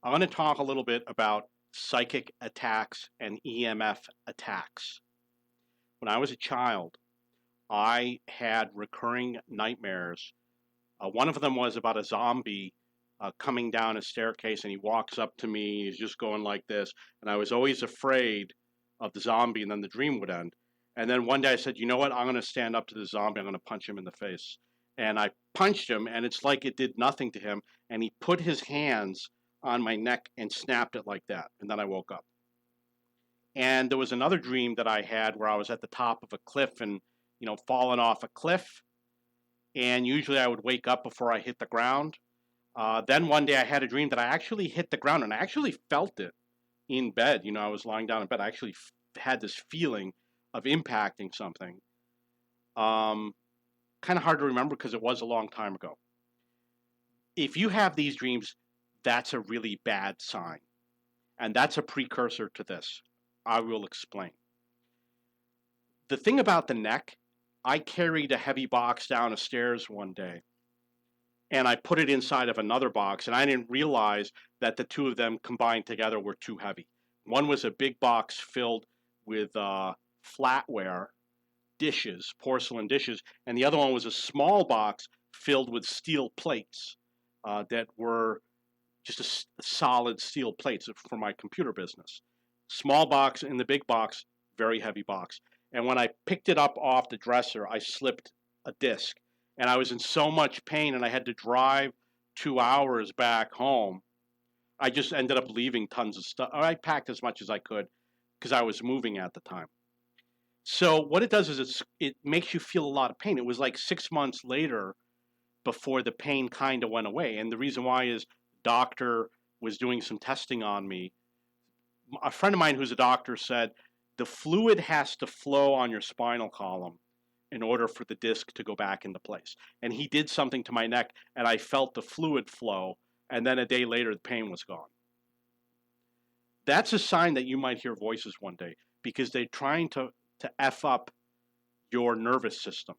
I want to talk a little bit about psychic attacks and EMF attacks. When I was a child, I had recurring nightmares. One of them was about a zombie coming down a staircase, and he walks up to me. He's just going like this, and I was always afraid of the zombie, and then the dream would end. And then one day I said, "You know what? I'm going to stand up to the zombie. I'm going to punch him in the face." And I punched him, and it's like it did nothing to him. And he put his hands on my neck and snapped it like that. And then I woke up. And there was another dream that I had where I was at the top of a cliff and, falling off a cliff. And usually I would wake up before I hit the ground. Then one day I had a dream that I actually hit the ground and I actually felt it in bed. I was lying down in bed. I actually had this feeling of impacting something. Kind of hard to remember because it was a long time ago. If you have these dreams, that's a really bad sign. And that's a precursor to this. I will explain. The thing about the neck, I carried a heavy box down a stairs one day and I put it inside of another box, and I didn't realize that the two of them combined together were too heavy. One was a big box filled with flatware, dishes, porcelain dishes, and the other one was a small box filled with steel plates that were just solid steel plates for my computer business. Small box in the big box, very heavy box. And when I picked it up off the dresser, I slipped a disc. And I was in so much pain and I had to drive 2 hours back home. I just ended up leaving tons of stuff. I packed as much as I could because I was moving at the time. So what it does is it makes you feel a lot of pain. It was like 6 months later before the pain kind of went away. And the reason why is doctor was doing some testing on me. A friend of mine who's a doctor said the fluid has to flow on your spinal column in order for the disc to go back into place. And he did something to my neck and I felt the fluid flow, and then a day later the pain was gone. That's a sign that you might hear voices one day because they're trying to F up your nervous system.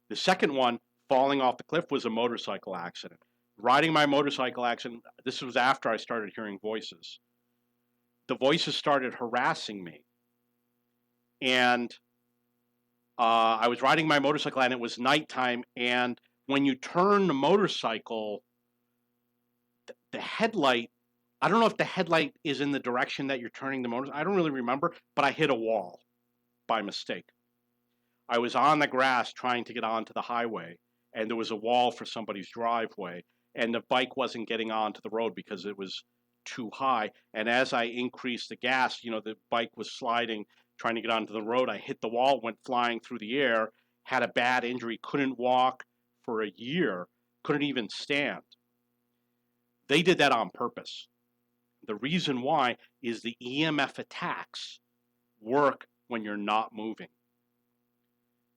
The second one, falling off the cliff, was a motorcycle accident. Riding my motorcycle accident, this was after I started hearing voices. The voices started harassing me. And I was riding my motorcycle and it was nighttime. And when you turn the motorcycle, the headlight, I don't know if the headlight is in the direction that you're turning the motorcycle. I don't really remember, but I hit a wall by mistake. I was on the grass trying to get onto the highway, and there was a wall for somebody's driveway, and the bike wasn't getting onto the road because it was too high. And as I increased the gas, the bike was sliding, trying to get onto the road. I hit the wall, went flying through the air, had a bad injury, couldn't walk for a year, couldn't even stand. They did that on purpose. The reason why is the EMF attacks work when you're not moving.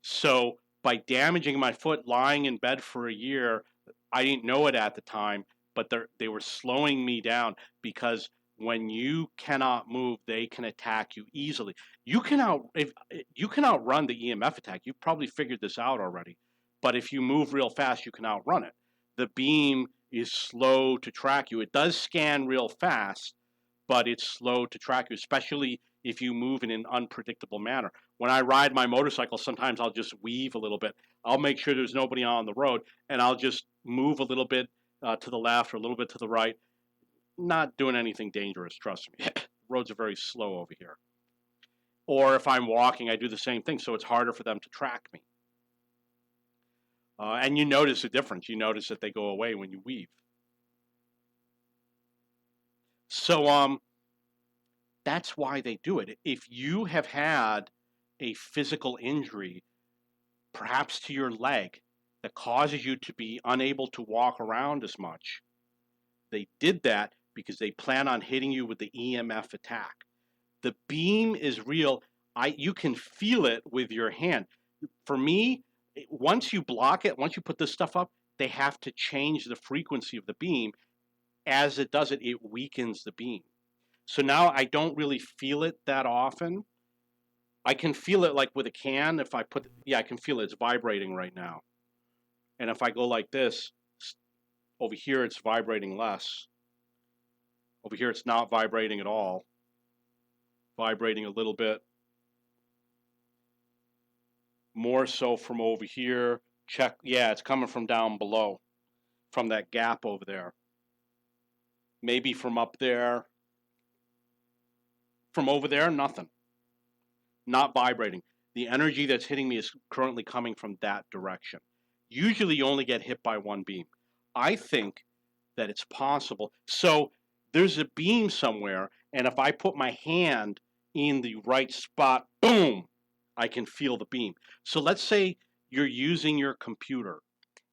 So by damaging my foot, lying in bed for a year, I didn't know it at the time, but they were slowing me down because when you cannot move, they can attack you easily. You can outrun the EMF attack. You've probably figured this out already. But if you move real fast, you can outrun it. The beam is slow to track you. It does scan real fast, but it's slow to track you, especially if you move in an unpredictable manner. When I ride my motorcycle, sometimes I'll just weave a little bit. I'll make sure there's nobody on the road, and I'll just move a little bit to the left or a little bit to the right. Not doing anything dangerous, trust me. Roads are very slow over here. Or if I'm walking, I do the same thing, so it's harder for them to track me. And you notice a difference. You notice that they go away when you weave. So that's why they do it. If you have had a physical injury, perhaps to your leg, that causes you to be unable to walk around as much, they did that because they plan on hitting you with the EMF attack. The beam is real. You can feel it with your hand. For me, once you block it, once you put this stuff up, they have to change the frequency of the beam. As it does it, it weakens the beam. So now I don't really feel it that often. I can feel it like with a can. If I I can feel it. It's vibrating right now. And if I go like this, over here it's vibrating less. Over here, it's not vibrating at all. Vibrating a little bit. More so from over here. Check, yeah, it's coming from down below, from that gap over there. Maybe from up there. From over there, nothing. Not vibrating. The energy that's hitting me is currently coming from that direction. Usually you only get hit by one beam. I think that it's possible. So there's a beam somewhere, and if I put my hand in the right spot, boom, I can feel the beam. So let's say you're using your computer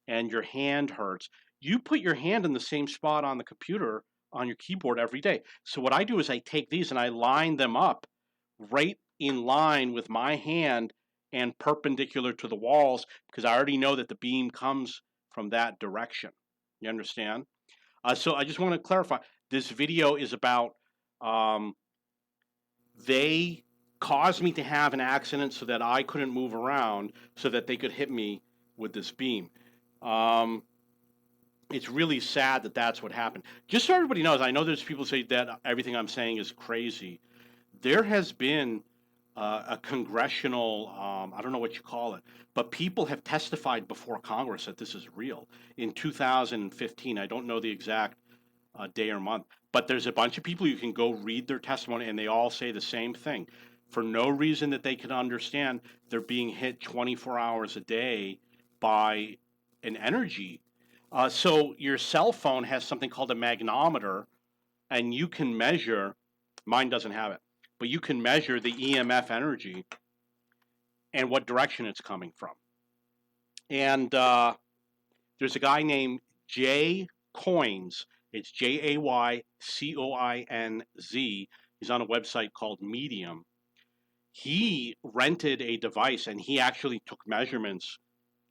and your hand hurts. You put your hand in the same spot on the computer on your keyboard every day. So what I do is I take these and I line them up right in line with my hand and perpendicular to the walls, because I already know that the beam comes from that direction. You understand? So I just want to clarify, this video is about they caused me to have an accident so that I couldn't move around so that they could hit me with this beam. It's really sad that that's what happened. Just so everybody knows, I know there's people say that everything I'm saying is crazy. There has been a congressional, I don't know what you call it, but people have testified before Congress that this is real. In 2015, I don't know the exact day or month, but there's a bunch of people you can go read their testimony, and they all say the same thing. For no reason that they can understand, they're being hit 24 hours a day by an energy. So your cell phone has something called a magnometer, and you can measure, mine doesn't have it, but you can measure the EMF energy and what direction it's coming from. And there's a guy named Jay Coins. It's Jaycoinz. He's on a website called Medium. He rented a device and he actually took measurements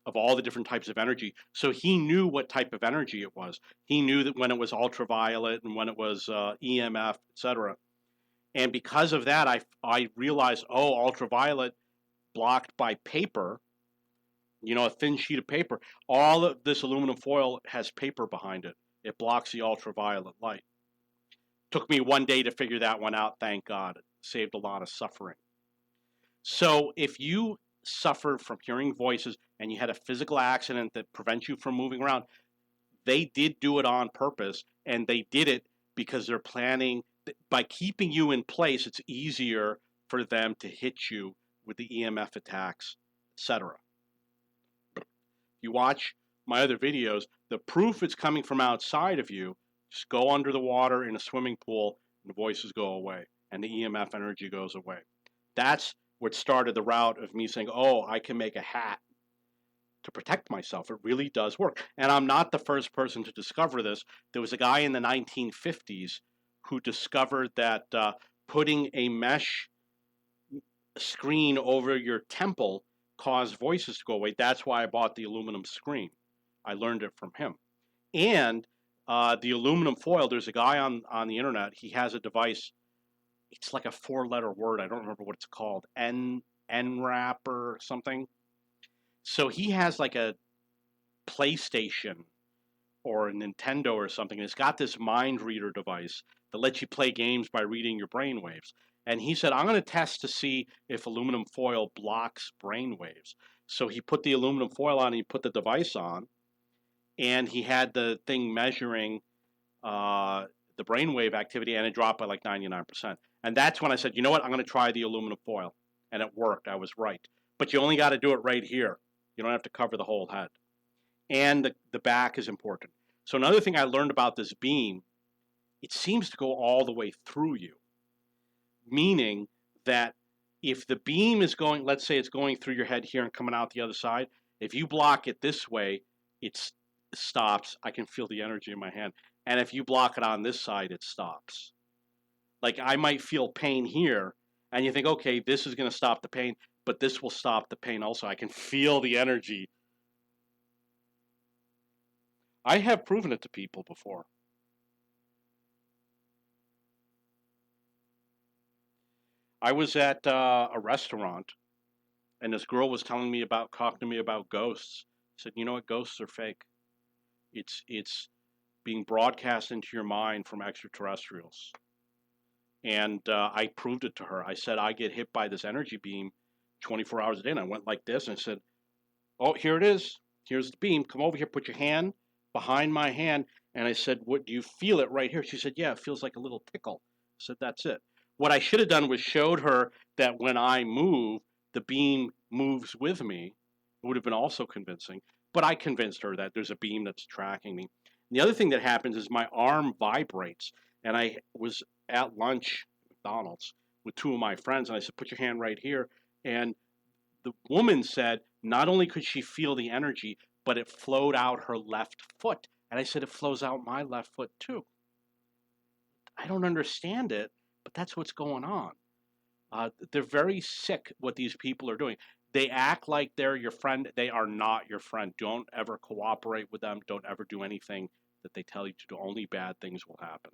of all the different types of energy. So he knew what type of energy it was. He knew that when it was ultraviolet and when it was EMF, etc. And because of that, I realized, oh, ultraviolet blocked by paper, you know, a thin sheet of paper. All of this aluminum foil has paper behind it. It blocks the ultraviolet light. Took me one day to figure that one out, thank God. It saved a lot of suffering. So if you suffer from hearing voices and you had a physical accident that prevents you from moving around, they did do it on purpose, and they did it because they're planning, by keeping you in place, it's easier for them to hit you with the EMF attacks, etc. You watch my other videos, the proof it's coming from outside of you, just go under the water in a swimming pool and the voices go away and the EMF energy goes away. That's what started the route of me saying, oh, I can make a hat to protect myself. It really does work. And I'm not the first person to discover this. There was a guy in the 1950s who discovered that putting a mesh screen over your temple caused voices to go away. That's why I bought the aluminum screen. I learned it from him. And the aluminum foil, there's a guy on the internet, he has a device, it's like a 4-letter word, I don't remember what it's called, NRAP or something. So he has like a PlayStation or a Nintendo or something, and it's got this mind reader device that lets you play games by reading your brain waves. And he said, I'm going to test to see if aluminum foil blocks brain waves. So he put the aluminum foil on, and he put the device on, and he had the thing measuring the brainwave activity, and it dropped by like 99%. And that's when I said, you know what, I'm going to try the aluminum foil. And it worked. I was right. But you only got to do it right here. You don't have to cover the whole head. And the back is important. So another thing I learned about this beam, it seems to go all the way through you. Meaning that if the beam is going, let's say it's going through your head here and coming out the other side, if you block it this way, it stops. I can feel the energy in my hand. And if you block it on this side, it stops. Like I might feel pain here, and you think, okay, this is going to stop the pain, but this will stop the pain also. I can feel the energy. I have proven it to people before. I was at a restaurant, and this girl was talking to me about ghosts. I said, you know what, ghosts are fake. It's being broadcast into your mind from extraterrestrials. And I proved it to her. I said, I get hit by this energy beam 24 hours a day. And I went like this and I said, oh, here it is. Here's the beam. Come over here. Put your hand behind my hand. And I said, what, do you feel it right here? She said, yeah, it feels like a little tickle. I said, that's it. What I should have done was showed her that when I move, the beam moves with me. It would have been also convincing. But I convinced her that there's a beam that's tracking me. And the other thing that happens is my arm vibrates. And I was at lunch at McDonald's with two of my friends, and I said, put your hand right here. And the woman said not only could she feel the energy, but it flowed out her left foot. And I said, it flows out my left foot too. I don't understand it, but that's what's going on. They're very sick what these people are doing. They act like they're your friend. They are not your friend. Don't ever cooperate with them. Don't ever do anything that they tell you to do. Only bad things will happen.